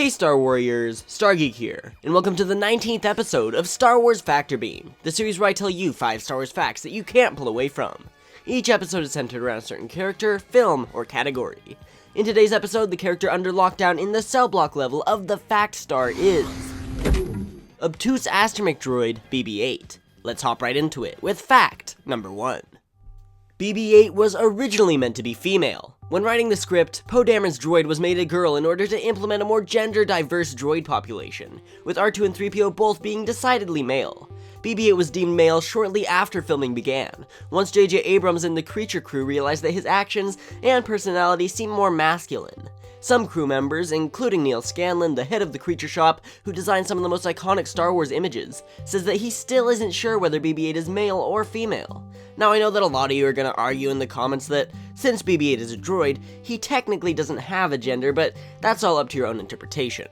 Hey Star Warriors, Stargeek here, and welcome to the 19th episode of Star Wars Factor Beam, the series where I tell you 5 Star Wars facts that you can't pull away from. Each episode is centered around a certain character, film, or category. In today's episode, the character under lockdown in the cell block level of the Fact Star is Obtuse Astromech Droid BB-8. Let's hop right into it with fact number 1. BB-8 was originally meant to be female. When writing the script, Poe Dameron's droid was made a girl in order to implement a more gender-diverse droid population, with R2 and 3PO both being decidedly male. BB-8 was deemed male shortly after filming began, once J.J. Abrams and the creature crew realized that his actions and personality seemed more masculine. Some crew members, including Neil Scanlon, the head of the creature shop, who designed some of the most iconic Star Wars images, says that he still isn't sure whether BB-8 is male or female. Now I know that a lot of you are gonna argue in the comments that, since BB-8 is a droid, he technically doesn't have a gender, but that's all up to your own interpretation.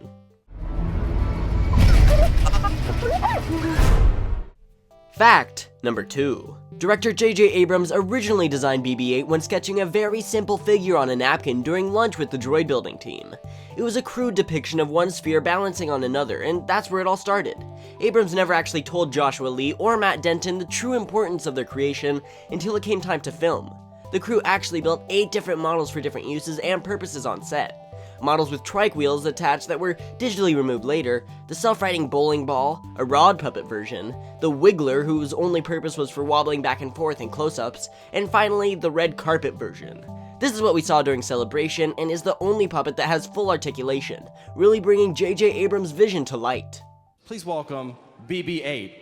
Fact number 2. Director J.J. Abrams originally designed BB-8 when sketching a very simple figure on a napkin during lunch with the droid building team. It was a crude depiction of one sphere balancing on another, and that's where it all started. Abrams never actually told Joshua Lee or Matt Denton the true importance of their creation until it came time to film. The crew actually built 8 different models for different uses and purposes on set. Models with trike wheels attached that were digitally removed later, the self-riding bowling ball, a rod puppet version, the wiggler whose only purpose was for wobbling back and forth in close-ups, and finally the red carpet version. This is what we saw during Celebration and is the only puppet that has full articulation, really bringing J.J. Abrams' vision to light. Please welcome BB-8.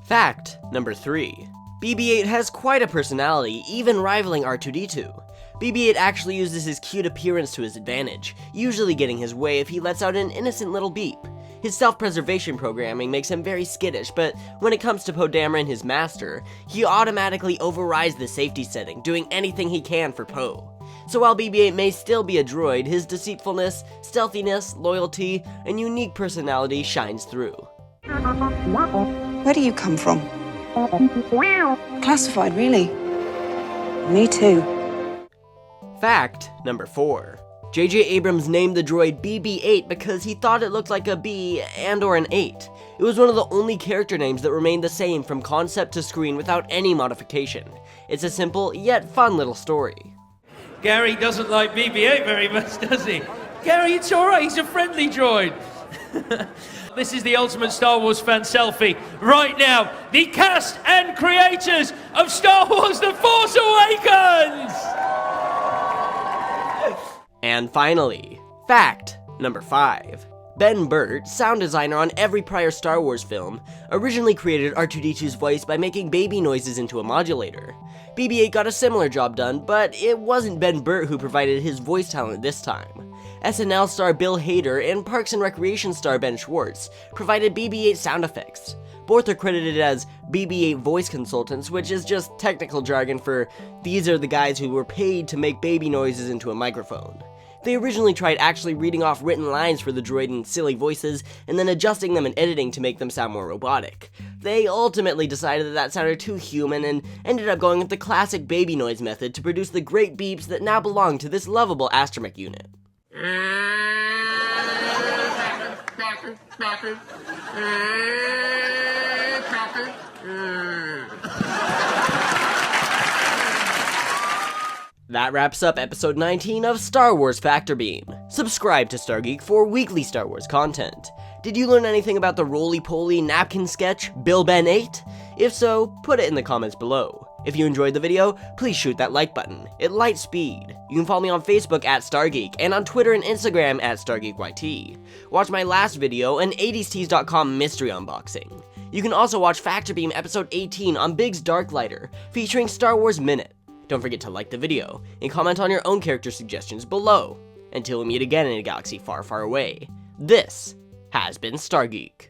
Fact number 3. BB-8 has quite a personality, even rivaling R2-D2. BB-8 actually uses his cute appearance to his advantage, usually getting his way if he lets out an innocent little beep. His self-preservation programming makes him very skittish, but when it comes to Poe Dameron, his master, he automatically overrides the safety setting, doing anything he can for Poe. So while BB-8 may still be a droid, his deceitfulness, stealthiness, loyalty, and unique personality shines through. Where do you come from? Classified, really? Me too. Fact number 4. J.J. Abrams named the droid BB-8 because he thought it looked like a B and/or an 8. It was one of the only character names that remained the same from concept to screen without any modification. It's a simple yet fun little story. Gary doesn't like BB-8 very much, does he? Gary, it's alright, he's a friendly droid. This is the ultimate Star Wars fan selfie. Right now, the cast and creators of Star Wars The Force Awakens! And finally, fact number 5. Ben Burtt, sound designer on every prior Star Wars film, originally created R2-D2's voice by making baby noises into a modulator. BB-8 got a similar job done, but it wasn't Ben Burtt who provided his voice talent this time. SNL star Bill Hader and Parks and Recreation star Ben Schwartz provided BB-8 sound effects. Both are credited as BB-8 voice consultants, which is just technical jargon for these are the guys who were paid to make baby noises into a microphone. They originally tried actually reading off written lines for the droid in silly voices and then adjusting them in editing to make them sound more robotic. They ultimately decided that that sounded too human and ended up going with the classic baby noise method to produce the great beeps that now belong to this lovable astromech unit. That wraps up episode 19 of Star Wars Factor Beam. Subscribe to Stargeek for weekly Star Wars content. Did you learn anything about the roly-poly napkin sketch, Bill Ben 8? If so, put it in the comments below. If you enjoyed the video, please shoot that like button. It lights speed. You can follow me on Facebook at Stargeek and on Twitter and Instagram at StargeekYT. Watch my last video, an 80stees.com mystery unboxing. You can also watch Factor Beam episode 18 on Big's Darklighter, featuring Star Wars Minute. Don't forget to like the video, and comment on your own character suggestions below. Until we meet again in a galaxy far, far away, this has been Stargeek.